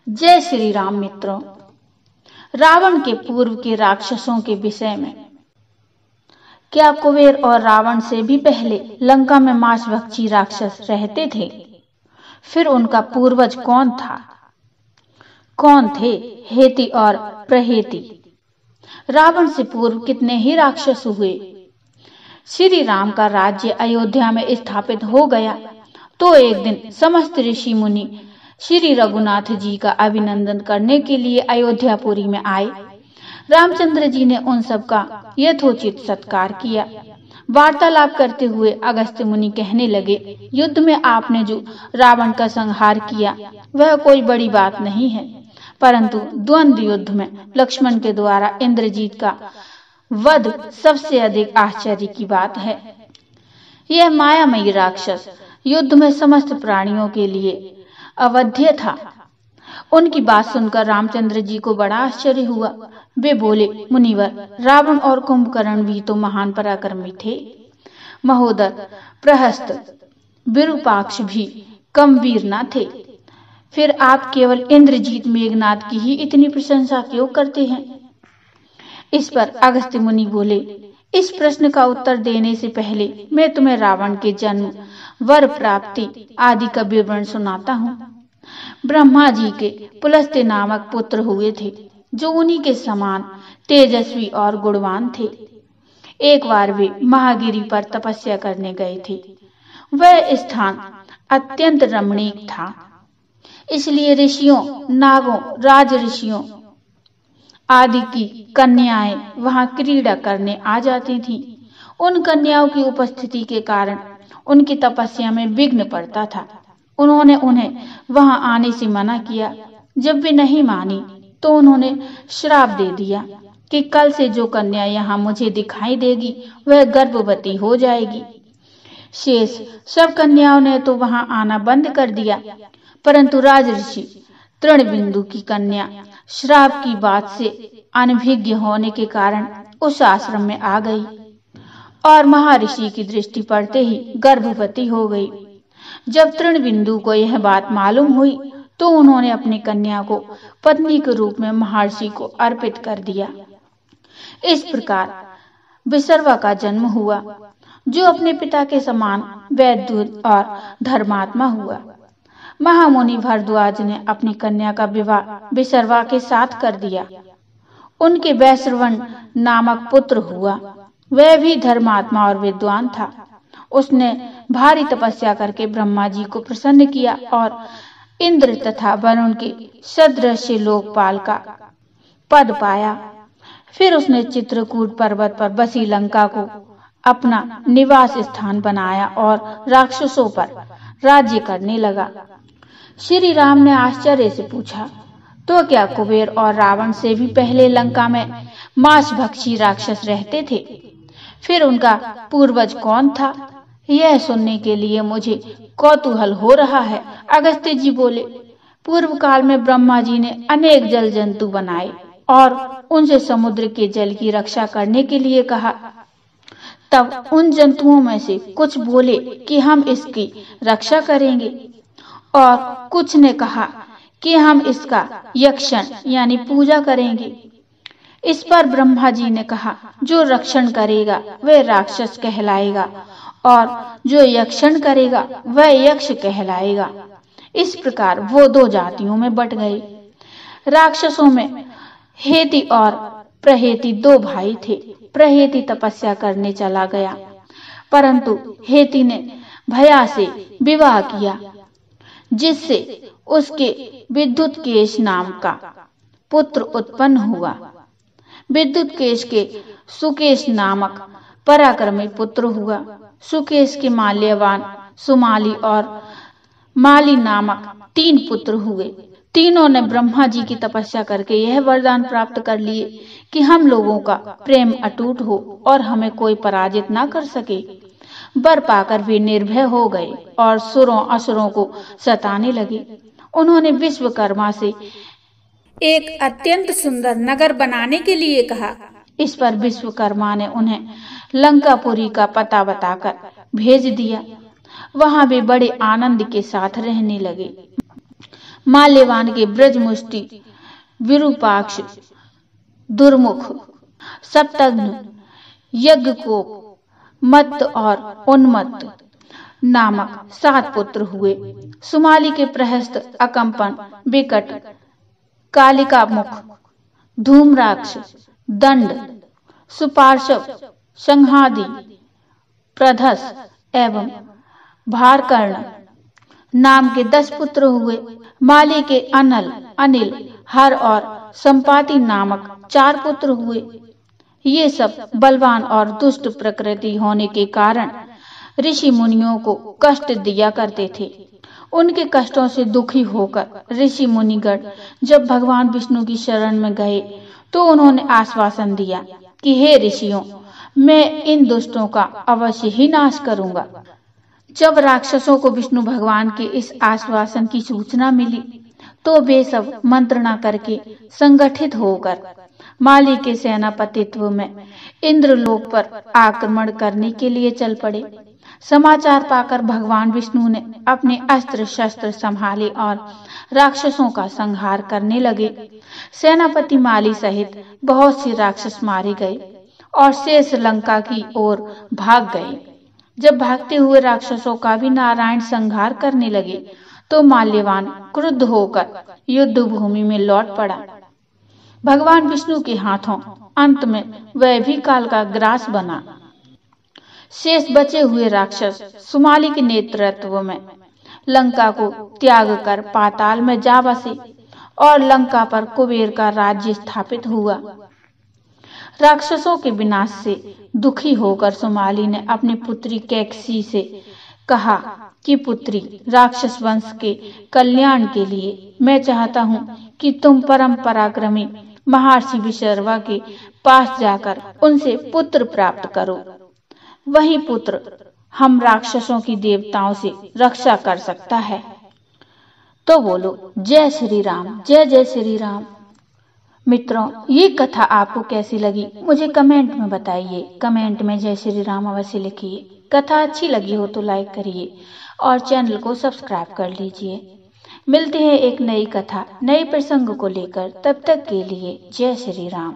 जय श्री राम मित्रों। रावण के पूर्व के राक्षसों के विषय में। क्या कुबेर और रावण से भी पहले लंका में मांसभक्षी राक्षस रहते थे? फिर उनका पूर्वज कौन था? कौन थे हेति और प्रहेति? रावण से पूर्व कितने ही राक्षस हुए? श्री राम का राज्य अयोध्या में स्थापित हो गया तो एक दिन समस्त ऋषि मुनि श्री रघुनाथ जी का अभिनंदन करने के लिए अयोध्यापुरी में आए। रामचंद्र जी ने उन सब का यथोचित सत्कार किया। वार्तालाप करते हुए अगस्त्य मुनि कहने लगे, युद्ध में आपने जो रावण का संहार किया वह कोई बड़ी बात नहीं है, परंतु द्वंद्व युद्ध में लक्ष्मण के द्वारा इंद्रजीत का वध सबसे अधिक आश्चर्य की बात है। यह मायामयी राक्षस युद्ध में समस्त प्राणियों के लिए अवध्य था। उनकी बात सुनकर रामचंद्र जी को बड़ा आश्चर्य हुआ। वे बोले, मुनिवर, रावण और कुंभकर्ण भी तो महान पराक्रमी थे। महोदर, प्रहस्त, विरूपाक्ष भी कम वीर न थे। फिर आप केवल इंद्रजीत मेघनाद की ही इतनी प्रशंसा क्यों करते हैं? इस पर अगस्त्य मुनि बोले, इस प्रश्न का उत्तर देने से पहले मैं तुम्हें रावण के जन्म, वर प्राप्ति आदि का विवरण सुनाता हूँ। ब्रह्मा जी के पुलस्त्य नामक पुत्र हुए थे, जो उन्हीं के समान तेजस्वी और गुणवान थे। एक बार वे महागिरी पर तपस्या करने गए थे। वह स्थान अत्यंत रमणीक था, इसलिए ऋषियों, नागों, राज ऋषियों आदि की कन्याएं वहां क्रीड़ा करने आ जाती थीं। उन कन्याओं की उपस्थिति के कारण उनकी तपस्या में विघ्न पड़ता था। उन्होंने उन्हें वहां आने से मना किया। जब वे नहीं मानी तो उन्होंने श्राप दे दिया कि कल से जो कन्या यहाँ मुझे दिखाई देगी वह गर्भवती हो जाएगी। शेष सब कन्याओं ने तो वहां आना बंद कर दिया, परंतु राजऋषि तृणबिंदु की कन्या श्राप की बात से अनभिज्ञ होने के कारण उस आश्रम में आ गई और महर्षि की दृष्टि पड़ते ही गर्भवती हो गई। जब तृणबिंदु को यह बात मालूम हुई तो उन्होंने अपनी कन्या को पत्नी के रूप में महर्षि को अर्पित कर दिया। इस प्रकार विसर्वा का जन्म हुआ, जो अपने पिता के समान वैद्य और धर्मात्मा हुआ। महामुनि भरद्वाज ने अपनी कन्या का विवाह विसर्वा के साथ कर दिया। उनके वैश्रवण नामक पुत्र हुआ। वह भी धर्मात्मा और विद्वान था। उसने भारी तपस्या करके ब्रह्मा जी को प्रसन्न किया और इंद्र तथा वरुण के सदृश लोकपाल का पद पाया। फिर उसने चित्रकूट पर्वत पर बसी लंका को अपना निवास स्थान बनाया और राक्षसों पर राज्य करने लगा। श्री राम ने आश्चर्य से पूछा, तो क्या कुबेर और रावण से भी पहले लंका में मांसभक्षी राक्षस रहते थे? फिर उनका पूर्वज कौन था? यह सुनने के लिए मुझे कौतूहल हो रहा है। अगस्त्य जी बोले, पूर्व काल में ब्रह्मा जी ने अनेक जल जंतु बनाए और उनसे समुद्र के जल की रक्षा करने के लिए कहा। तब उन जंतुओं में से कुछ बोले कि हम इसकी रक्षा करेंगे और कुछ ने कहा कि हम इसका यक्षण यानी पूजा करेंगे। इस पर ब्रह्मा जी ने कहा, जो रक्षण करेगा वह राक्षस कहलाएगा और जो यक्षण करेगा वह यक्ष कहलाएगा। इस प्रकार वो दो जातियों में बट गए। राक्षसों में हेति और प्रहेति दो भाई थे। प्रहेति तपस्या करने चला गया, परंतु हेति ने भया से विवाह किया, जिससे उसके विद्युत्केश नाम का पुत्र उत्पन्न हुआ। विद्युत्केश के सुकेश नामक पराक्रमी पुत्र हुआ। सुकेश के माल्यवान, सुमाली और माली नामक 3 पुत्र हुए। तीनों ने ब्रह्मा जी की तपस्या करके यह वरदान प्राप्त कर लिए कि हम लोगों का प्रेम अटूट हो और हमें कोई पराजित ना कर सके। वर पाकर वे निर्भय हो गए और सुरों असुरों को सताने लगे। उन्होंने विश्वकर्मा से एक अत्यंत सुंदर नगर बनाने के लिए कहा। इस पर विश्वकर्मा ने उन्हें लंकापुरी का पता बताकर भेज दिया। वहां वे बड़े आनंद के साथ रहने लगे। माल्यवान के ब्रजमुष्टि, विरूपाक्ष, दुर्मुख, सप्तघ्न, यज्ञकोप, मत्त और उन्मत्त नामक 7 पुत्र हुए। सुमाली के प्रहस्त, अकंपन, विकट, कालिकामुख, धूम्राक्ष, दंड, सुपार्श्व, संहादि, प्रधस एवं भारकर्ण नाम के 10 पुत्र हुए। माली के अनल, अनिल, हर और संपाति नामक 4 पुत्र हुए। ये सब बलवान और दुष्ट प्रकृति होने के कारण ऋषि मुनियों को कष्ट दिया करते थे। उनके कष्टों से दुखी होकर ऋषि मुनिगण जब भगवान विष्णु की शरण में गए तो उन्होंने आश्वासन दिया कि हे ऋषियों, मैं इन दुष्टों का अवश्य ही नाश करूंगा। जब राक्षसों को विष्णु भगवान के इस आश्वासन की सूचना मिली तो वे सब मंत्रणा करके संगठित होकर माली के सेनापतित्व में इंद्रलोक पर आक्रमण करने के लिए चल पड़े। समाचार पाकर भगवान विष्णु ने अपने अस्त्र शस्त्र संभाले और राक्षसों का संहार करने लगे। सेनापति माली सहित बहुत से राक्षस मारे गए और शेष लंका की ओर भाग गए। जब भागते हुए राक्षसों का भी नारायण संहार करने लगे तो माल्यवान क्रुद्ध होकर युद्ध भूमि में लौट पड़ा। भगवान विष्णु के हाथों अंत में वह भी काल का ग्रास बना। शेष बचे हुए राक्षस सुमाली के नेतृत्व में लंका को त्याग कर पाताल में जा बसे और लंका पर कुबेर का राज्य स्थापित हुआ। राक्षसों के विनाश से दुखी होकर सुमाली ने अपनी पुत्री कैकसी से कहा कि पुत्री, राक्षस वंश के कल्याण के लिए मैं चाहता हूँ कि तुम परम पराक्रमी महर्षि विशर्वा के पास जाकर उनसे पुत्र प्राप्त करो। वही पुत्र हम राक्षसों की देवताओं से रक्षा कर सकता है। तो बोलो जय श्री राम, जय जय श्री राम। मित्रों, ये कथा आपको कैसी लगी मुझे कमेंट में बताइए। कमेंट में जय श्री राम अवश्य लिखिए। कथा अच्छी लगी हो तो लाइक करिए और चैनल को सब्सक्राइब कर लीजिए। मिलते हैं एक नई कथा, नए प्रसंग को लेकर। तब तक के लिए जय श्री राम।